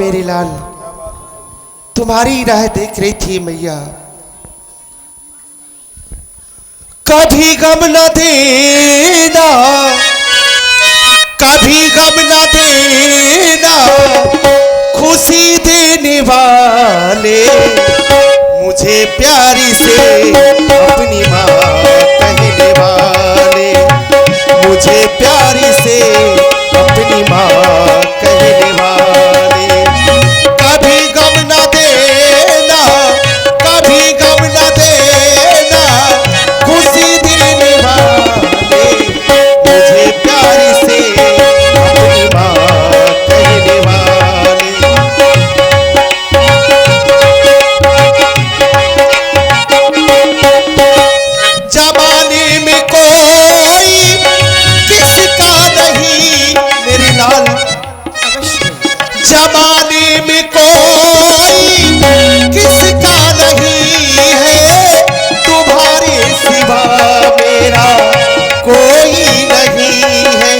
मेरे लाल तुम्हारी राह देख रही थी मैया। कभी गम न देना, कभी गम न देना, खुशी देने वाले मुझे प्यारी से अपनी माँ कहने वाले, मुझे प्यारी से अपनी माँ कहने वाले। कभी गम न देना, कभी गम न देना, खुशी देने वाले मुझे प्यारी से अपनी माँ कहने वाले। जमाने में कोई किसका नहीं मेरे लाल, जमाने में कोई किसका नहीं है, तुम्हारे सिवा मेरा कोई नहीं है।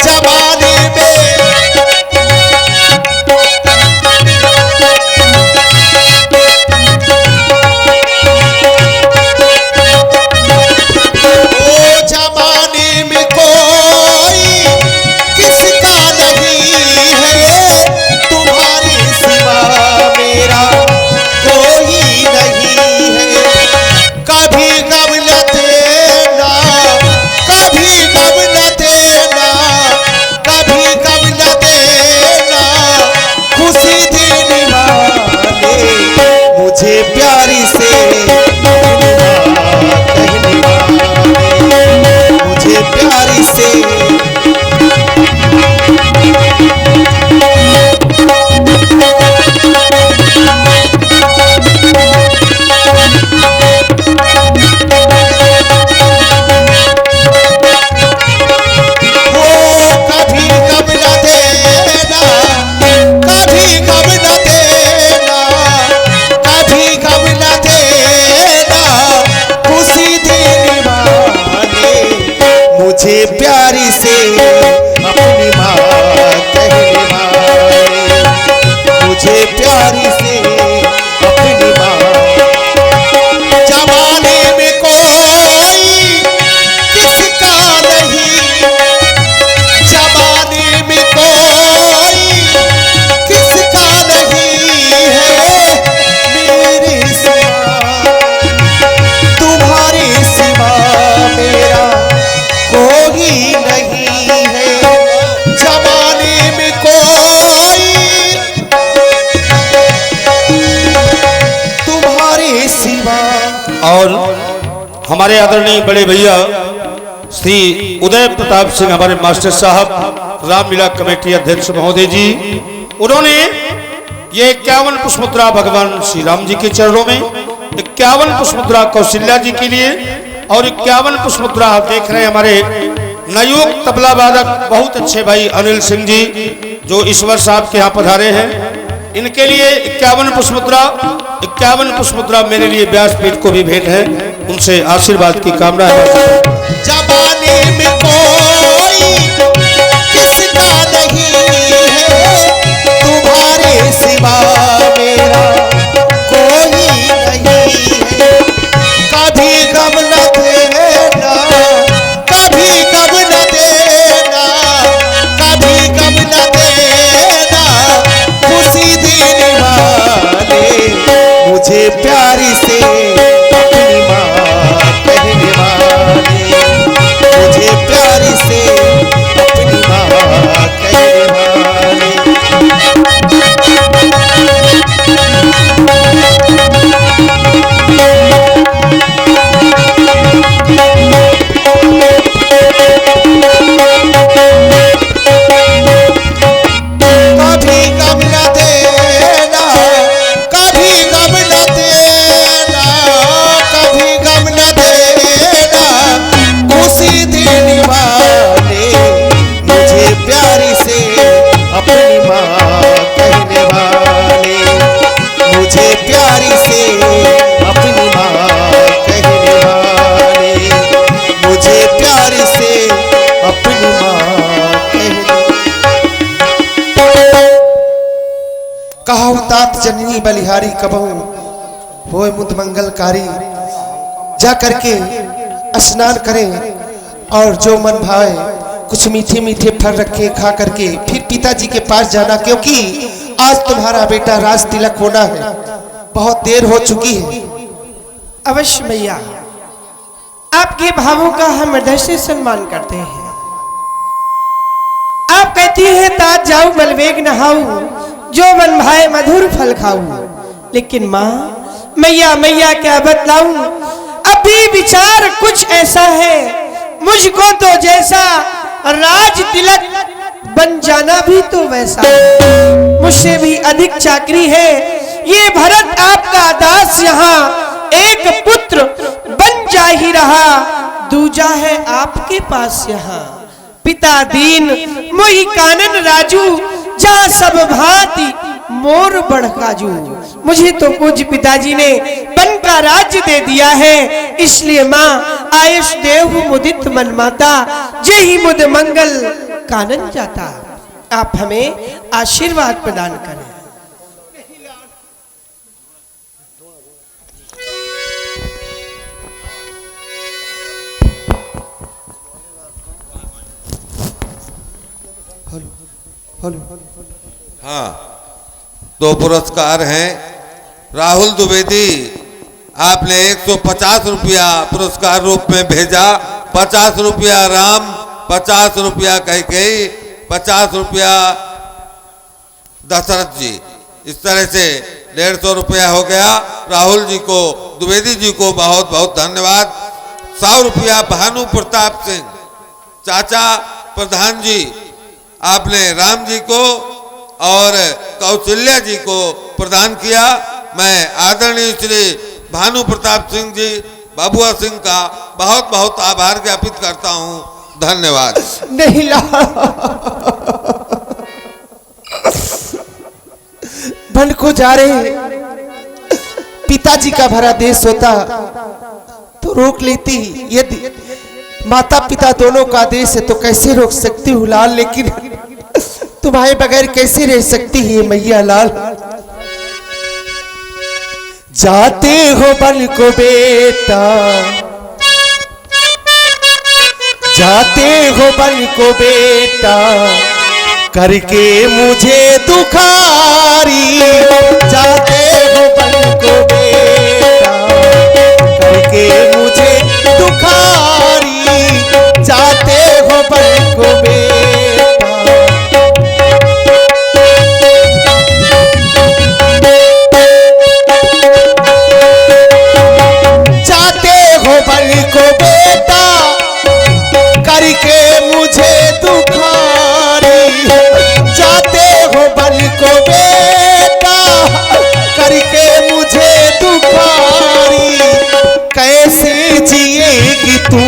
जमाने में ओ जमाने में कोई किसका नहीं है, तुम्हारे सिवा मेरा कोई नहीं है। कभी गम न देना, कभी गम न देना, कभी गम न देना, खुशी देने वाले मुझे प्यारी से अपनी माँ कहने वाले, मुझे प्यारी से मुझे प्यारी से अपनी माँ कहने वाले, मुझे प्यारी से अपनी माँ। जमाने में कोई किसका नहीं, जमाने में कोई किसका नहीं है, मेरे सिवा तुम्हारे सिवा मेरा कोई नहीं है। जमाने में कोई तुम्हारे सिवा। और हमारे आदरणीय बड़े भैया श्री उदय प्रताप सिंह हमारे मास्टर साहब, रामलीला कमेटी अध्यक्ष महोदय जी, उन्होंने ये 51 पुष्पमुद्रा भगवान श्री राम जी के चरणों में, 51 पुष्पमुद्रा कौशल्या जी के लिए और 51 पुष्पमुद्रा आप देख रहे हैं हमारे नवयुवक तबला वादक बहुत अच्छे भाई अनिल सिंह जी जो इस वर्ष आपके यहाँ पधारे हैं, इनके लिए 51 पुष्पमुद्रा, 51 पुष्पमुद्रा मेरे लिए व्यासपीठ को भी भेंट है, उनसे आशीर्वाद की कामना है। जमाने में कोई किसका नहीं है, तुम्हारे सिवा मेरा कोई नहीं है। कभी गम न देना, कभी गम न देना, कभी गम न देना, खुशी देने वाले मुझे प्यारी से अपनी माँ कहने वाले, मुझे प्यारी से अपनी माँ कहने वाले। कभी गम न देना, कभी गम न देना, कभी गम न देना, खुशी देने वाले मुझे प्यारी से अपनी माँ कहने वाले, मुझे प्यारी से अपनी माँ कहने वाले, मुझे प्यारी से अपनी माँ कहने। कहा तात जननी बलिहारी कबहू होए मुद मंगलकारी। जा करके स्नान करें और जो मन भाए कुछ मीठे मीठे फल रखे, खा करके फिर पिताजी के पास जाना, क्योंकि आज तुम्हारा बेटा राज तिलक होना है, बहुत देर हो चुकी है। अवश्य भैया, आपके भावों का हम हृदय से सम्मान करते हैं। आप कहती हैं तात जाऊं बलवेग नहाऊं, जो मन भाए मधुर फल खाऊं। लेकिन माँ मैया मैया क्या बतलाऊं, अभी विचार कुछ ऐसा है, मुझको तो जैसा राज तिलक बन जाना भी तो वैसा, मुझसे भी अधिक चाकरी है। ये भरत आपका दास यहाँ एक पुत्र बन जा ही रहा, दूजा है आपके पास यहाँ। पिता दीन मोहि कानन राजू, जहाँ सब भांति मोर बढ़काजू। मुझे तो पूज्य पिताजी ने बन का राज्य दे दिया है, इसलिए माँ आयुष देव मुदित मन माता, जय मुद मंगल कानन जाता। आप हमें आशीर्वाद प्रदान करें। हाँ, दो पुरस्कार हैं। राहुल द्विवेदी, आपने 150 रुपया पुरस्कार रूप में भेजा, 50 रुपया राम, 50 रुपया कैकेयी, 50 रुपया दशरथ जी। इस तरह से 150 रुपया हो गया। राहुल जी को, द्विवेदी जी को बहुत बहुत धन्यवाद। 100 रुपया भानु प्रताप सिंह चाचा प्रधान जी, आपने राम जी को और कौशल्या जी को प्रदान किया। मैं आदरणीय श्री भानु प्रताप सिंह जी बाबुआ सिंह का बहुत बहुत आभार ज्ञापित करता हूं। धन्यवाद। नहीं ला बन को जा रहे, पिताजी का भरा देश होता तो रोक लेती। यदि माता पिता दोनों का आदेश है तो कैसे रोक सकती हूँ लाल, लेकिन तुम्हारे बगैर कैसे रह सकती है मैया लाल। जाते हो बल को बेटा, जाते हो बल को बेटा, करके मुझे दुखारी। जाते हो बल को बेटा, करके मुझे दुखारी। जाते हो बल को बेटा, जाते हो बल को बेटा, करके मुझे दुखारी। जाते हो बल को बेटा, करके मुझे दुखारी। कैसे जिएगी तू,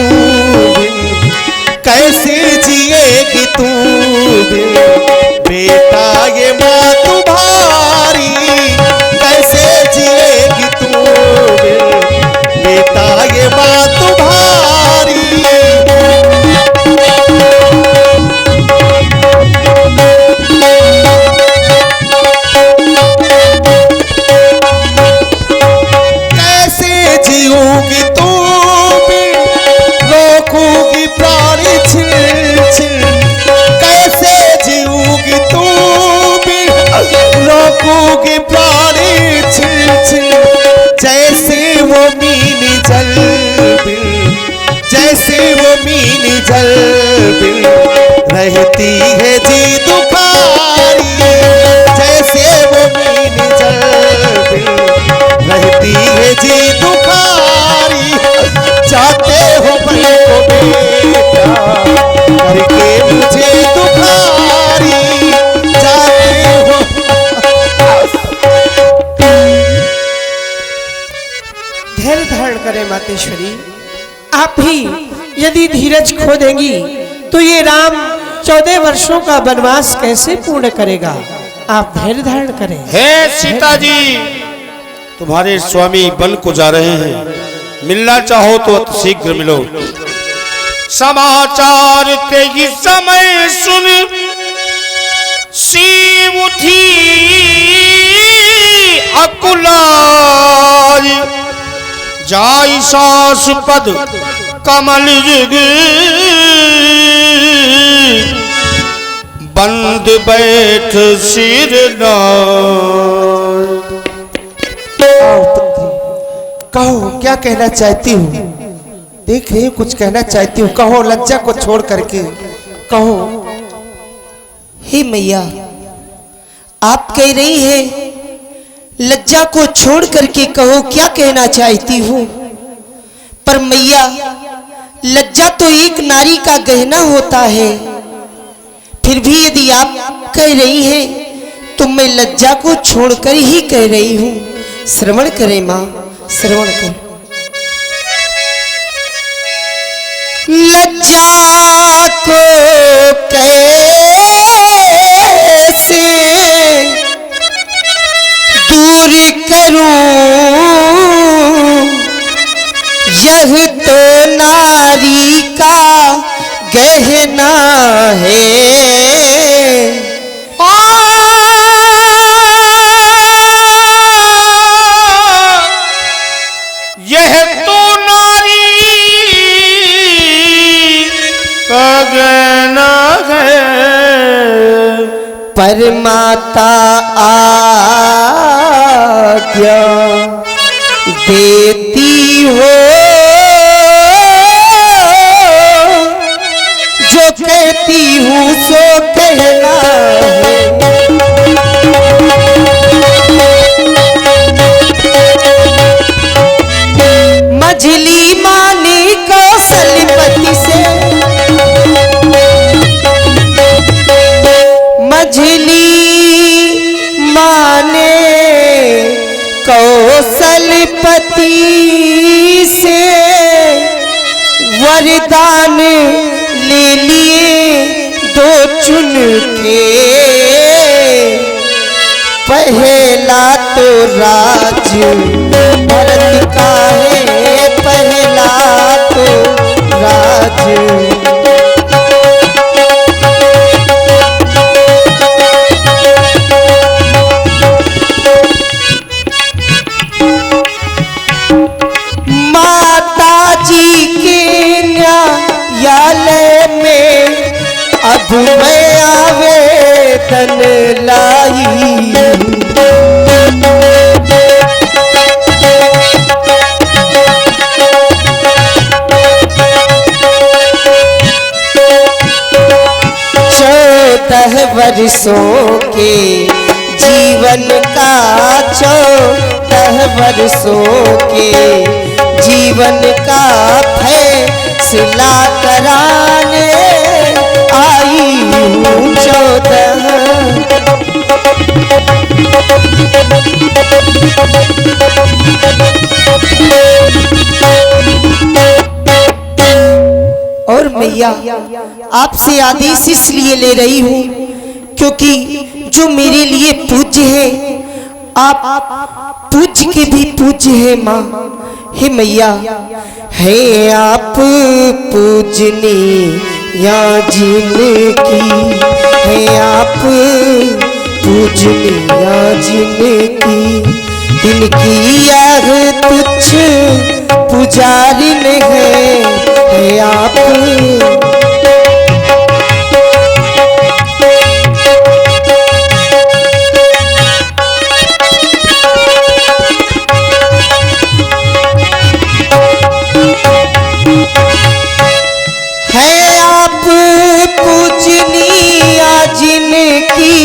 कैसे जिएगी तू बेटा ये माँ तुम्हारी। कैसे जिएगी तू बेटा ये माँ तुम्हारी। कैसे जीऊंगी तू भी, रोकूंगी प्राणी छिल छिल। कैसे जीऊंगी तू भी, रोकूंगी प्राणी छिल छिल। जैसे वो मीन जल बिल, जैसे वो मीन जल बिल, रहती है जी दुखारी। जैसे वो मीन जल बिल, रहती है जी दुखारी। जाते हो बल को बेटा, करके मुझे दुखारी। जाते हो धैर्य धारण करें मातेश्वरी। आप भी यदि धीरज खो देंगी तो ये राम 14 वर्षों का वनवास कैसे पूर्ण करेगा। आप धैर्य धारण करें। हे सीता जी, तुम्हारे स्वामी वन को जा रहे हैं, मिलना चाहो तो अति शीघ्र मिलो। समाचार ते ही समय सुन सी उठी अकुलाई जाई सास पद कमल युग बंद बैठ सिर कहो क्या कहना चाहती हूँ? देख रही हूँ कुछ कहना चाहती हूँ, कहो लज्जा को छोड़ करके कहो। हे मैया, आप कह रही हैं लज्जा को छोड़ करके कहो, क्या कहना चाहती हूँ? पर मैया, लज्जा तो एक नारी का गहना होता है, फिर भी यदि आप कह रही हैं तो मैं लज्जा को छोड़कर ही कह रही हूँ। श्रवण करें माँ, श्रवण करें। लज्जा को कैसे दूर करूं, यह तो नारी का गहना है। यह तो नारी का गहना है। परमाता आज्ञा देती हो, जो कहती हूँ सो कहना है। मझली मानी कौशलपति से, मझली माने कौशलपति से वरदान ले लिए दो चुन के। पहला तो राज भरत का है, पहला तो राज। माता जी के न्यायालय में अब मैं आवेदन लाई। वर्षों के जीवन का 14 वर्षों के जीवन का फैसला कराने आई हूँ 14। और मैया, आपसे आदेश इसलिए ले रही हूँ क्योंकि जो मेरे लिए पूज्य है, आप पूज्य के भी पूज्य है माँ। हे मैया, है आप पूजनी या जिनकी, है आप पूजनी या जिनकी, इनकी यह तुच्छ पुजारिन है आप। है आप पूजनीया जिनकी,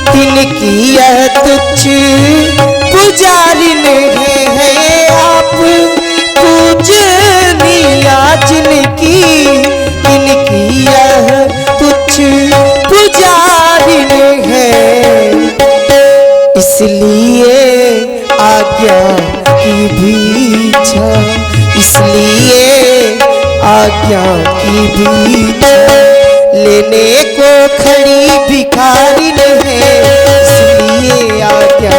तिनकी यह तुच्छ पुजारिन है आप पूजनीया जिनकी, तिनकी यह तुच्छ पुजारिन है। इसलिए आज्ञा की भीक्षा, इसलिए आज्ञा की भीक्षा लेने को खड़ी भिखारी है। इसलिए आज्ञा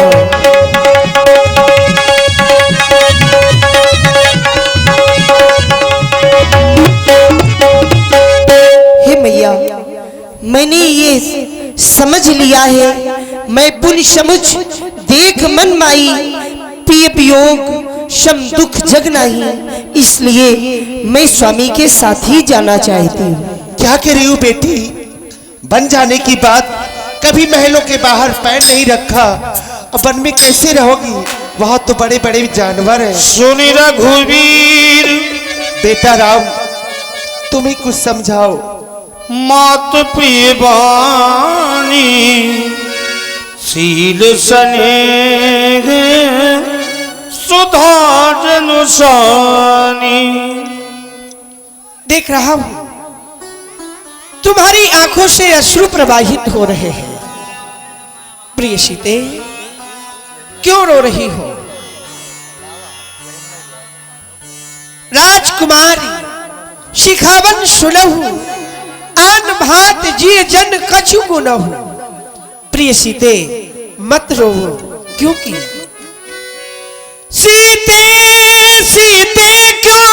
हे मैया, मैंने ये समझ लिया है, मैं पुण्य समझ देख मन माई प्रिय वियोग शम दुख जग नहीं, इसलिए मैं स्वामी के साथ ही जाना चाहती हूँ। क्या कह रही हूँ बेटी? बन जाने की बात, कभी महलों के बाहर पैर नहीं रखा, अब वन में कैसे रहोगी? वहां तो बड़े बड़े जानवर हैं। सुनी रघुवीर बेटा राम, तुम ही कुछ समझाओ। मात प्रिय बानी शील स्नेह सुधा जनुसानी। देख रहा हूं तुम्हारी आंखों से अश्रु प्रवाहित हो रहे हैं। प्रिय सीते, क्यों रो रही हो? राजकुमारी शिखावन सुनहु आन भात जिय जन कछु गुनहु। प्रिय सीते, मत रो, क्योंकि सीते सीते क्यों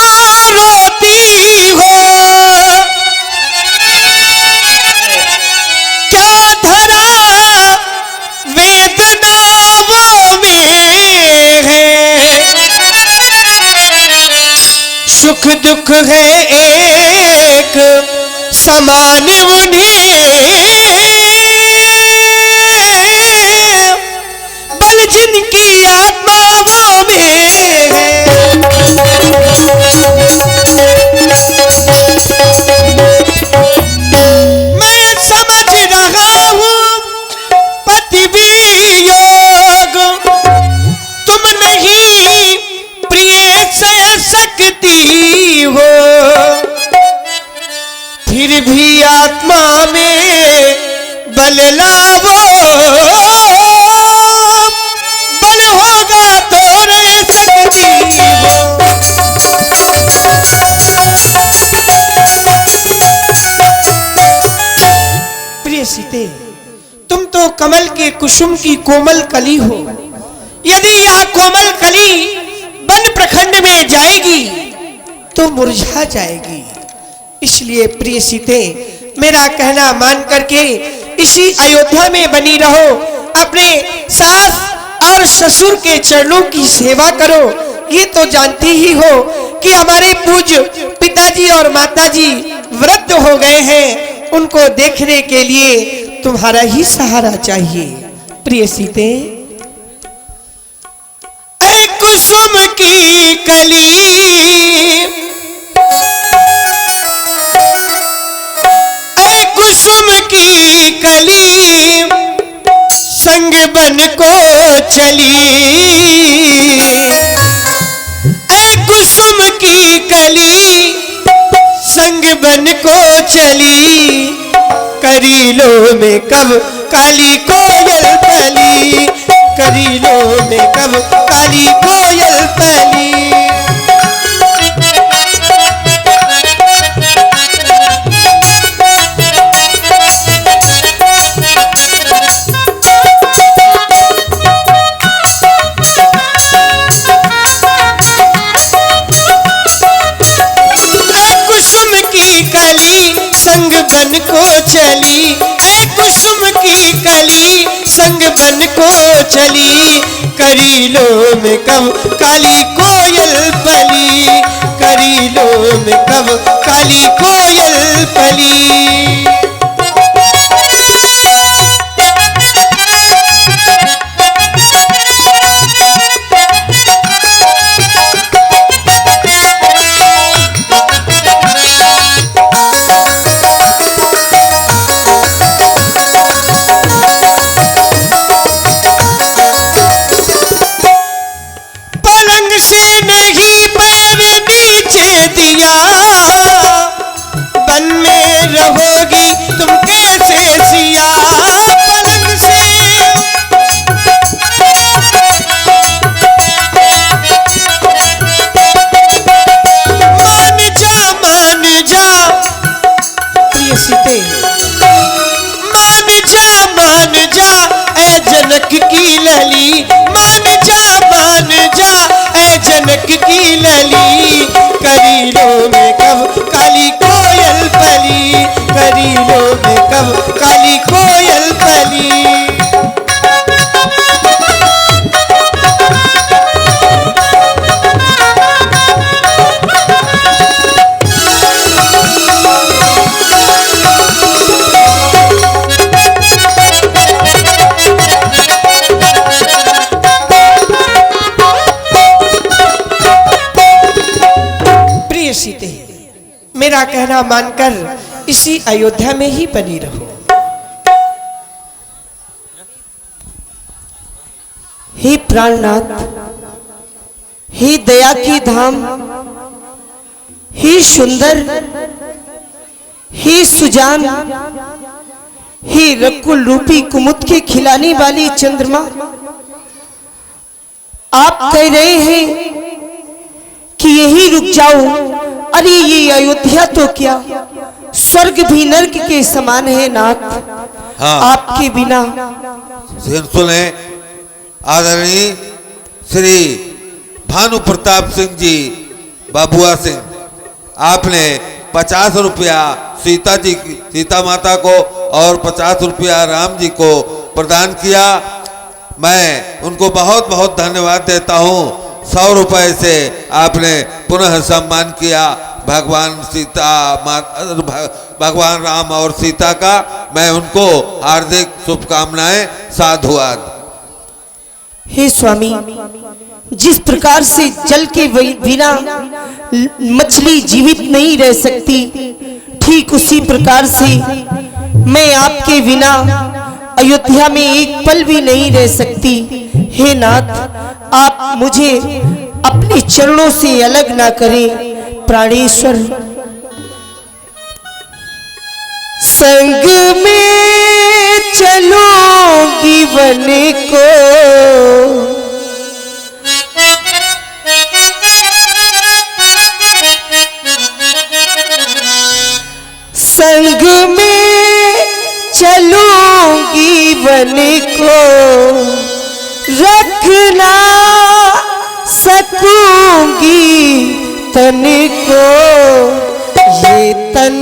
रोती हो, क्या धरा वेदनाओं में है। सुख दुख है एक समान उन्हें, बल जिनकी आत्माओं में है। मैं समझ रहा हूँ पति वियोग तुम नहीं प्रिय सह सकती हो, फिर भी आत्मा में बल लावो, बल होगा तो रह सकती हो। प्रिय सीते, तुम तो कमल के कुसुम की कोमल कली हो। यदि यह कोमल कली वन प्रखंड में जाएगी तो मुरझा जाएगी। इसलिए प्रिय सीते, मेरा कहना मान करके इसी अयोध्या में बनी रहो। अपने सास और ससुर के चरणों की सेवा करो। ये तो जानती ही हो कि हमारे पूज्य पिताजी और माताजी वृद्ध हो गए हैं, उनको देखने के लिए तुम्हारा ही सहारा चाहिए। प्रिय सीते, ऐ कुसुम की कली, ऐ कुसुम की कली संग बन को चली। ऐ कुसुम की कली संग बन को चली, करीलो में कब काली कोयल पली, करीलो में कब काली कोयल पली। संग बन को चली, ऐ कुसुम की कली संग बन को चली, करीलो में कब काली कोयल पली, करीलो में कब काली कोयल पली। वन में रहोगी तुम कैसे सिया, पलंग से मान जा प्रिय सीते, मान जा ऐ जनक की लली, मान जा ऐ जनक की लली, करीलो में कब काली कोयल पली, करीलो में कब काली कोयल पली। मेरा कहना मानकर इसी अयोध्या में ही बनी रहो। हे प्राणनाथ, हे दया की धाम, हे सुंदर, हे सुजान, हे रकुल रूपी कुमुद के खिलाने वाली चंद्रमा, आप कह रहे हैं कि यही रुक जाओ। अरे ये अयोध्या तो क्या स्वर्ग भी नर्क के समान है नाथ। हाँ। आपके बिना सुने आदरणीय श्री भानु प्रताप सिंह जी बाबुआ सिंह, आपने 50 रुपया सीता माता को और 50 रुपया राम जी को प्रदान किया। मैं उनको बहुत बहुत धन्यवाद देता हूँ। 100 रुपए से आपने पुनः सम्मान किया भगवान राम और सीता का। मैं उनको हार्दिक शुभकामनाएं, साधुवाद। हे स्वामी, जिस प्रकार से जल के बिना मछली जीवित नहीं रह सकती, ठीक उसी प्रकार से मैं आपके बिना अयोध्या में एक पल भी नहीं रह सकती। हे नाथ, आप मुझे अपने चरणों से अलग ना करें। प्राणेश्वर, संग में चलूंगी वन को, संग में चलूंगी वन को, रखना सकूंगी तन को। ये तन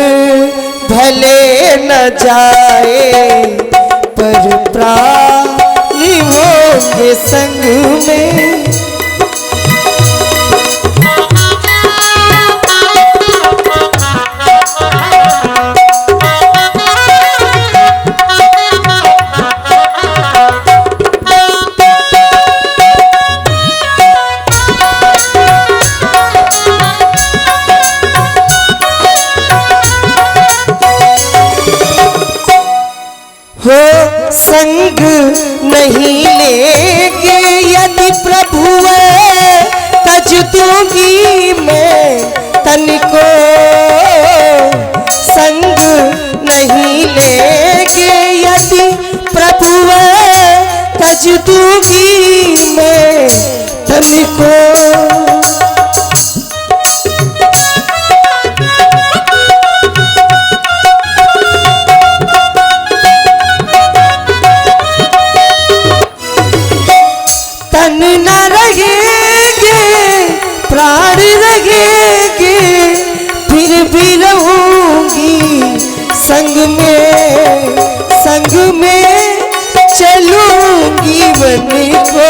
भले न जाए पर प्राण होंगे संग में। हो संग नहीं लेंगे यदि प्रभु तज दूंगी मैं तन को। संग नहीं लेंगे यदि प्रभु तज दूंगी मैं तन को। तन न रहेंगे प्राण रहेंगे, फिर भी रहूंगी संग में चलूंगी वन को।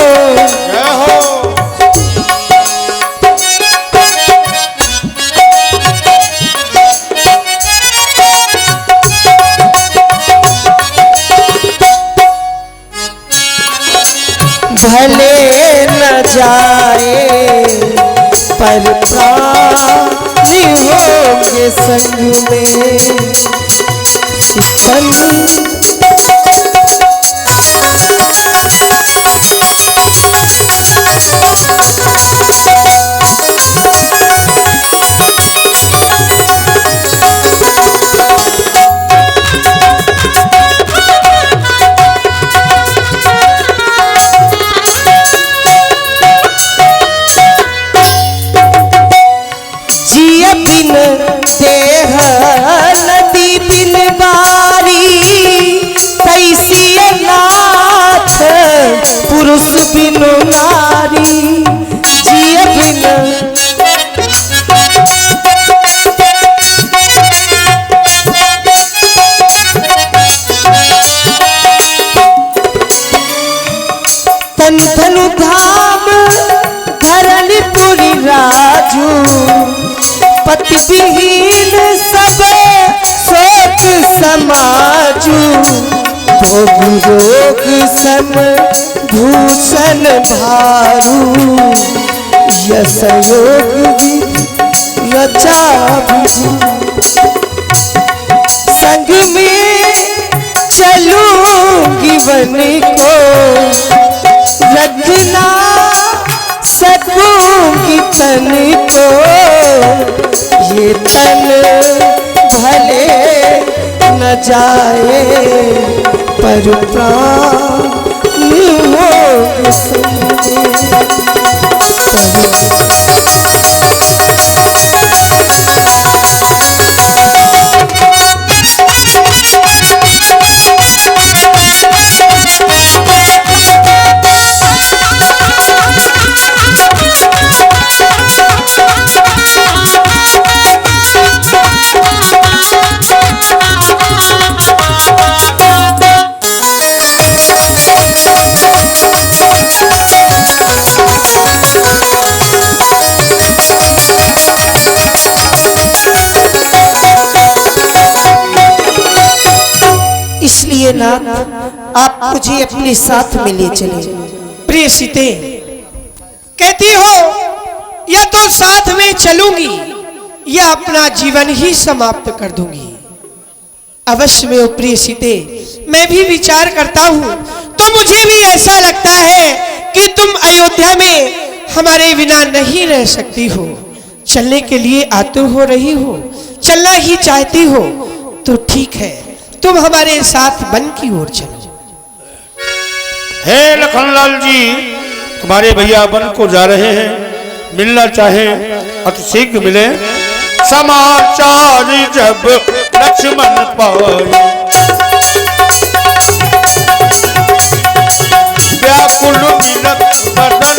भले न जाए पर प्राण होंगे संग में। जिय बिन देह नदी बिन बारी, तैसी नाथ पुरुष बिन नारी। जिय बिन तन धनु धाम धरलपुरी राजू, पति विहीन सब शोक समाजू। भोग रोग सम भूषण भारू, यश योग रचा विभू। बन को रख ना सकूंगी तन को, ये तन भले न जाए पर प्राण होंगे संगे। इसलिए नाथ आप मुझे अपने साथ में ले चले। प्रिय सीते, कहती हो या तो साथ में चलूंगी या अपना जीवन ही समाप्त कर दूंगी। अवश्य में ओ प्रिय सीते, मैं भी विचार करता हूँ तो मुझे भी ऐसा लगता है कि तुम अयोध्या में हमारे बिना नहीं रह सकती हो। चलने के लिए आतुर हो रही हो, चलना ही चाहती हो तो ठीक है, तुम हमारे साथ वन की ओर चलो। हे लखनलाल जी, तुम्हारे भैया वन को जा रहे हैं, मिलना चाहें अति शीघ्र मिले। समाचार जब लक्ष्मण पाए, व्याकुल मिलत बदन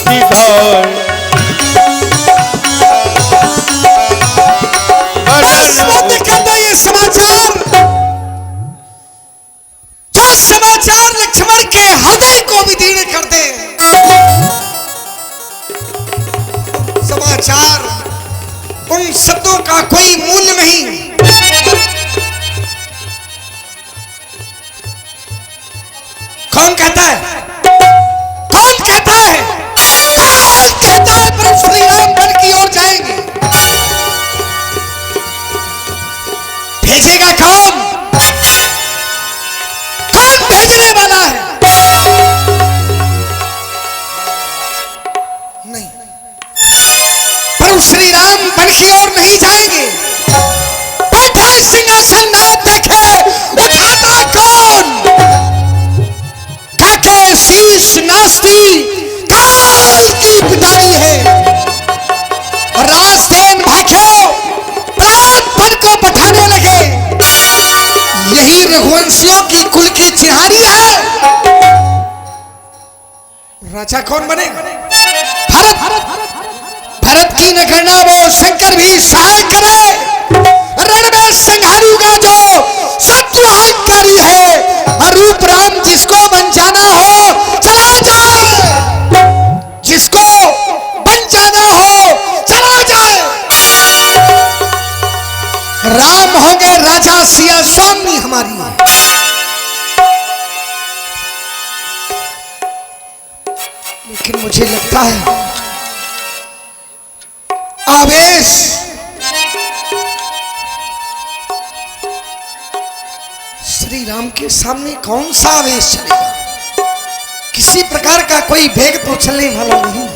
दिधाय, ये समाचार, जो समाचार लक्ष्मण के हृदय को विदीर्ण कर दे। समाचार उन शब्दों का कोई मूल्य नहीं। कौन कहता है? कौन कहता है? कौन कहता है प्रभु श्री राम वन की ओर जाएंगे? भेजेगा कौन? कौन भेजने वाला है? नहीं, प्रभु श्री राम वन की ओर नहीं जाएंगे। बैठा सिंहासन ना देखे उठाता कौन? काके शीश नास्ती काल की पिटारी है। राजसेन भाग्यो प्राण पद को पठाने लगे। यही रघुवंशियों की कुल की चिन्हारी है। राजा कौन बनेगा? भरत। भरत की न करना वो शंकर भी सहाय करे। रण में संहारूगा जो सब जो अहंकारी है। रूप राम जिसको बन जाना हो चला जाए, जिसको बन जाना हो चला जाए। राम होंगे राजा, सिया स्वामी हमारी है। लेकिन मुझे लगता है आवेश श्री राम के सामने कौन सा आवेश चलेगा? किसी प्रकार का कोई वेग तो चलने वाला नहीं।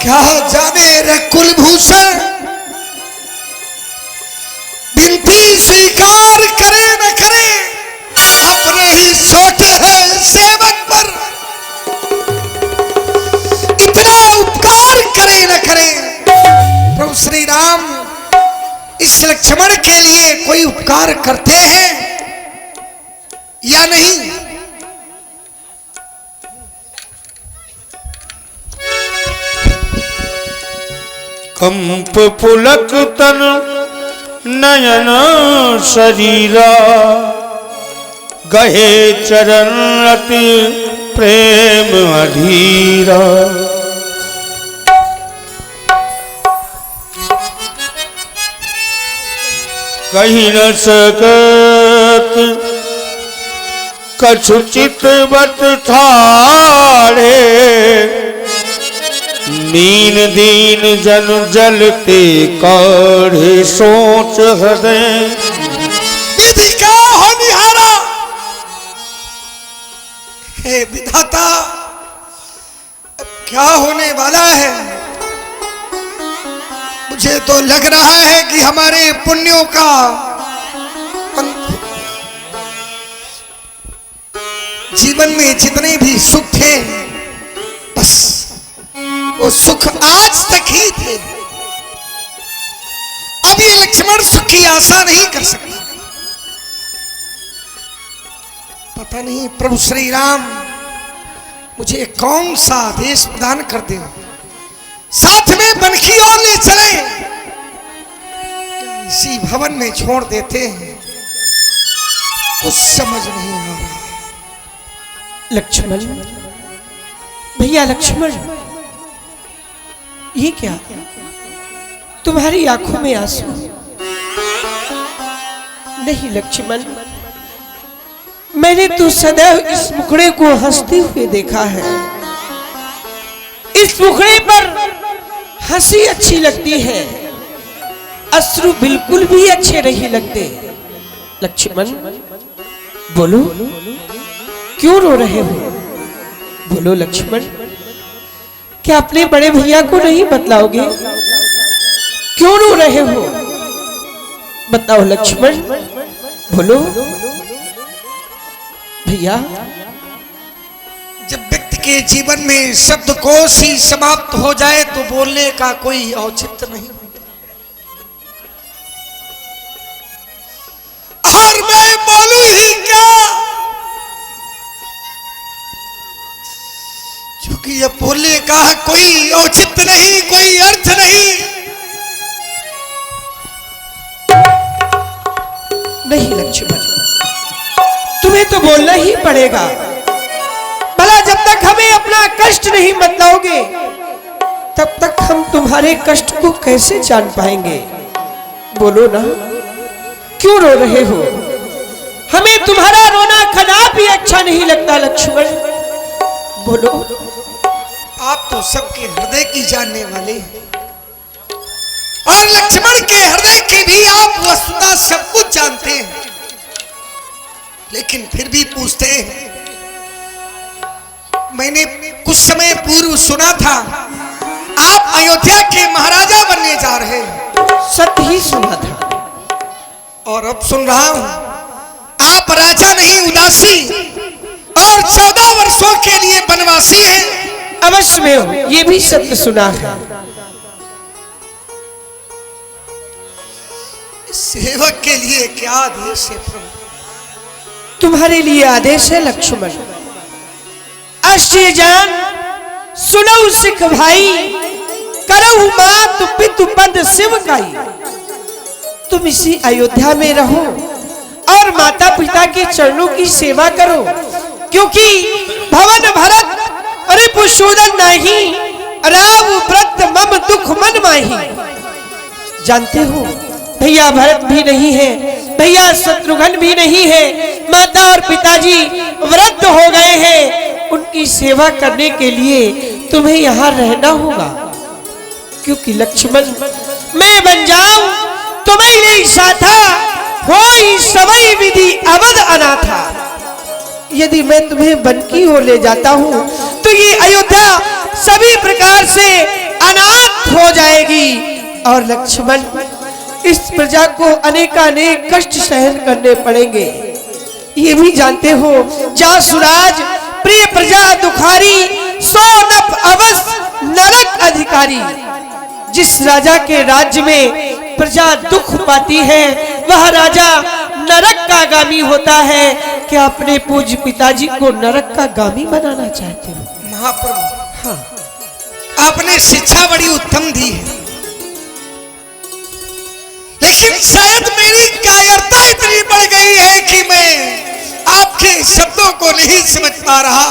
क्या जाने रे कुलभूषण विनती स्वीकार करे न करे, अपने ही छोटे सेवक पर इतना उपकार करे न करे। प्रभु श्री राम इस लक्ष्मण के लिए कोई उपकार करते हैं या नहीं? कंप पुलक तन नयन शरीरा, गहे चरण अति प्रेम अधीरा। कहीं न सकत कछु चितवत ठाड़े, मीन दीन जन जलते काढ़े सोच हृदय। विधि का होनिहारा हे विधाता, अब क्या होने वाला है? मुझे तो लग रहा है कि हमारे पुण्यों का अंत। जीवन में जितने भी सुख थे, बस वो सुख आज तक ही थे। अब ये लक्ष्मण सुख की आशा नहीं कर सकता। पता नहीं प्रभु श्री राम मुझे कौन सा आदेश प्रदान कर दे, साथ में वन की ओर ले चले, इसी भवन में छोड़ देते हैं, कुछ समझ नहीं आ रहा। लक्ष्मण, भैया लक्ष्मण, ये क्या? तुम्हारी आंखों में आंसू? नहीं लक्ष्मण, मैंने तो सदैव इस मुखड़े को हंसते हुए देखा है। इस मुखड़े पर हंसी अच्छी लगती है, अश्रु बिल्कुल भी अच्छे नहीं लगते। लक्ष्मण बोलो, क्यों रो रहे हो? बोलो लक्ष्मण, क्या अपने बड़े भैया को नहीं बतलाओगे? क्यों रो रहे हो? बताओ लक्ष्मण, बोलो भैया। जब व्यक्ति के जीवन में शब्दकोश ही समाप्त हो जाए तो बोलने का कोई औचित्य नहीं होता। और मैं बोलूं ही क्या, क्योंकि ये बोलने का कोई औचित्य नहीं, कोई अर्थ नहीं। नहीं लक्ष्मण, तुम्हें तो बोलना ही पड़ेगा। भला जब तक हमें अपना कष्ट नहीं बतलाओगे, तब तक हम तुम्हारे कष्ट को कैसे जान पाएंगे? बोलो ना, क्यों रो रहे हो? हमें तुम्हारा रोना कदापि अच्छा नहीं लगता लक्ष्मण। बोलो। आप तो सबके हृदय की जानने वाले हैं, और लक्ष्मण के हृदय की भी आप वस्तुतः सब कुछ जानते हैं, लेकिन फिर भी पूछते हैं। मैंने कुछ समय पूर्व सुना था आप अयोध्या के महाराजा बनने जा रहे हैं। सत्य ही सुना था। और अब सुन रहा हूं आप राजा नहीं उदासी, और 14 वर्षों के लिए वनवासी हैं। अवश्य में हो, ये भी सत्य सुना है। सेवक के लिए क्या आदेश है प्रभु? तुम्हारे लिए आदेश है लक्ष्मण। अश्य जान सुनऊ सिख भाई, करऊ मात पितु पद शिव काई। तुम इसी अयोध्या में रहो और माता पिता के चरणों की सेवा करो, क्योंकि भवन भरत रिपुसूदन नहीं, राव व्रत मम दुख मन माही। जानते हो भैया भरत भी नहीं है, भैया शत्रुघ्न भी नहीं है, माता और पिताजी वृद्ध हो गए हैं। उनकी सेवा करने के लिए तुम्हें यहाँ रहना होगा, क्योंकि लक्ष्मण मैं बन जाऊं तुम्हें नहीं साथा, हो सबई विधि अवध अनाथा। यदि मैं तुम्हें वन की ओर ले जाता हूँ तो ये अयोध्या सभी प्रकार से अनाथ हो जाएगी, और लक्ष्मण इस प्रजा को अनेकानेक कष्ट सहन करने पड़ेंगे। ये भी जानते हो, जासुराज प्रिय प्रजा दुखारी, सो नभ अवस नरक अधिकारी। जिस राजा के राज्य में प्रजा दुख पाती है, वह राजा नरक का गामी होता है। क्या अपने पूज्य पिताजी को नरक का गामी बनाना चाहते हो? महाप्रभु, हाँ, आपने शिक्षा बड़ी उत्तम दी है, लेकिन शायद मेरी कायरता इतनी बढ़ गई है कि मैं आपके शब्दों को नहीं समझ पा रहा।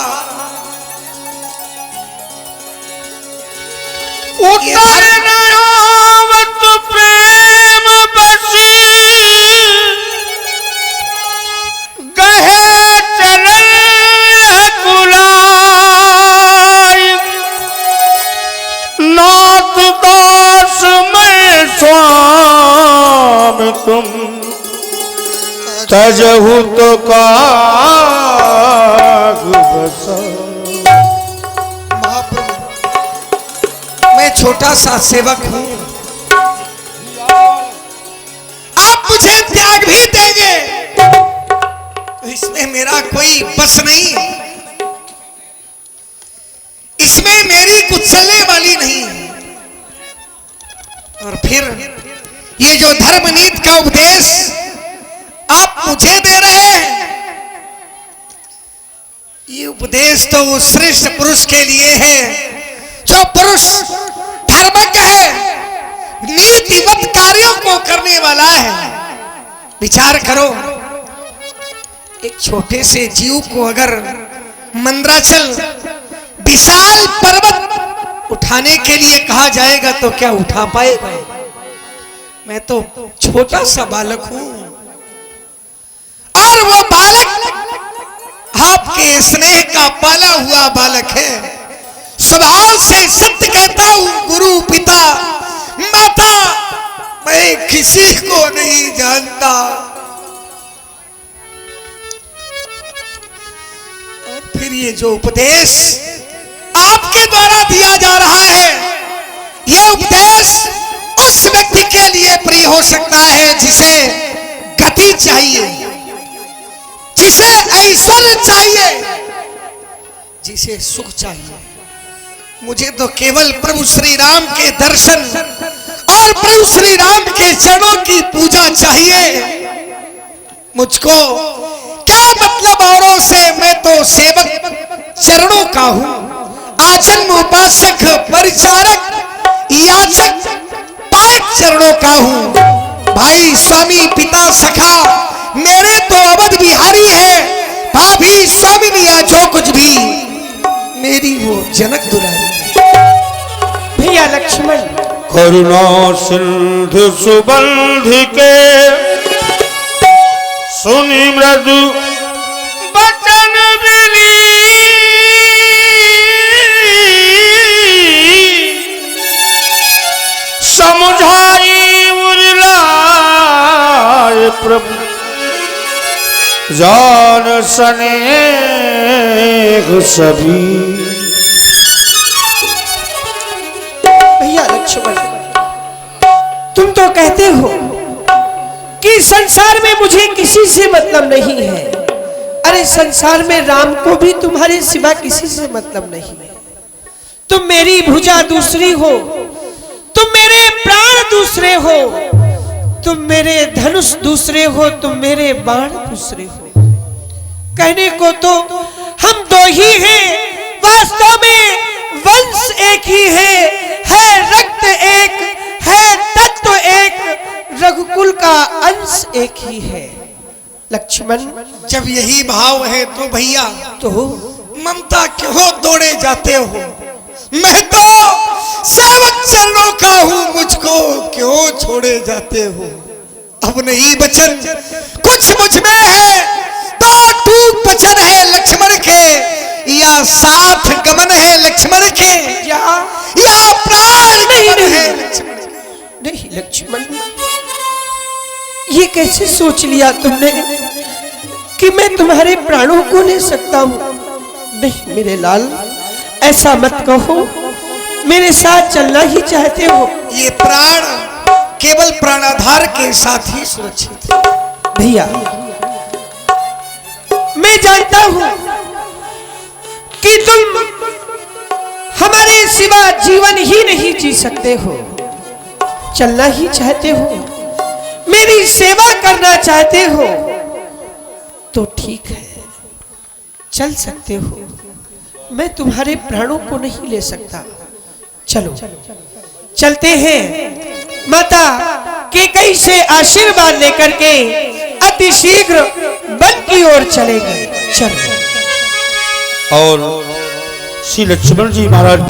उतरनावत प्रेम बसी, गहे चलन कुलाई, नाथ दास में स्वामी तुम तजहु तो का बसा। महाप्रभु, मैं छोटा सा सेवक हूं, आप मुझे त्याग भी देंगे तो इसमें मेरा कोई बस नहीं, इसमें मेरी कुछ चलने वाली नहीं। और फिर ये जो धर्मनीति का उपदेश आप मुझे दे रहे हैं, ये उपदेश तो उस श्रेष्ठ पुरुष के लिए है जो पुरुष धर्मज्ञ है, नीतिवत कार्यों को करने वाला है। विचार करो, एक छोटे से जीव को अगर मंदराचल विशाल पर्वत उठाने के लिए कहा जाएगा तो क्या उठा पाएगा? मैं तो छोटा सा बालक हूं, और वो बालक आपके स्नेह का पाला हुआ बालक है। स्वभाव से सत्य कहता हूं, गुरु पिता माता मैं किसी को नहीं जानता। और फिर ये जो उपदेश आपके द्वारा दिया जा रहा है, ये उपदेश उस व्यक्ति के लिए प्रिय हो सकता है जिसे गति चाहिए, जिसे ऐश्वर्य चाहिए, जिसे सुख चाहिए। मुझे तो केवल प्रभु श्री राम के दर्शन और प्रभु श्री राम के चरणों की पूजा चाहिए। मुझको क्या मतलब औरों से, मैं तो सेवक चरणों का हूं, आजन्म उपासक परिचारक याचक पाक चरणों का हूं। भाई स्वामी पिता सखा मेरे तो अवध बिहारी है, भाभी स्वामिनिया जो कुछ भी मेरी वो जनक दुलारी। भैया लक्ष्मण, करुणा सिंधु सुबंधि के सुनि मृदु बचन बिली, समुझाई उर्लाए प्रभु जान सनेह सभी। भैया लक्ष्मण, तुम तो कहते हो कि संसार में मुझे किसी से मतलब नहीं है। अरे संसार में राम को भी तुम्हारे सिवा किसी से मतलब नहीं है। तुम मेरी भुजा दूसरी हो, तुम मेरे प्राण दूसरे हो, तुम मेरे धनुष दूसरे हो, तुम मेरे बाण दूसरे हो। कहने को तो हम दो ही हैं, वास्तव में वंश एक ही है रक्त एक है, तत्व एक, रघुकुल का अंश एक ही है। लक्ष्मण, जब यही भाव है तो भैया तो ममता क्यों दौड़े जाते हो? मैं तो सेवक चरणों का हूं, मुझको क्यों छोड़े जाते हो? अब नहीं बचन कुछ मुझ में है तो टूट बचन है लक्ष्मण के, या साथ गमन है लक्ष्मण के, या प्राण गमन है लक्ष्मण के। नहीं लक्ष्मण, ये कैसे सोच लिया तुमने कि मैं तुम्हारे प्राणों को ले सकता हूं? नहीं मेरे लाल, ऐसा मत कहो, मेरे साथ चलना ही चाहते हो? ये प्राण केवल प्राणाधार के साथ ही सुरक्षित है। भैया मैं जानता हूं कि तुम हमारे सिवा जीवन ही नहीं जी सकते हो, चलना ही चाहते हो, मेरी सेवा करना चाहते हो, तो ठीक है चल सकते हो। मैं तुम्हारे प्राणों को नहीं ले सकता। चलो चलते हैं, माता कैकेयी से आशीर्वाद लेकर के अति शीघ्र वन की ओर चलेंगे। चलो। और श्री लक्ष्मण जी महाराज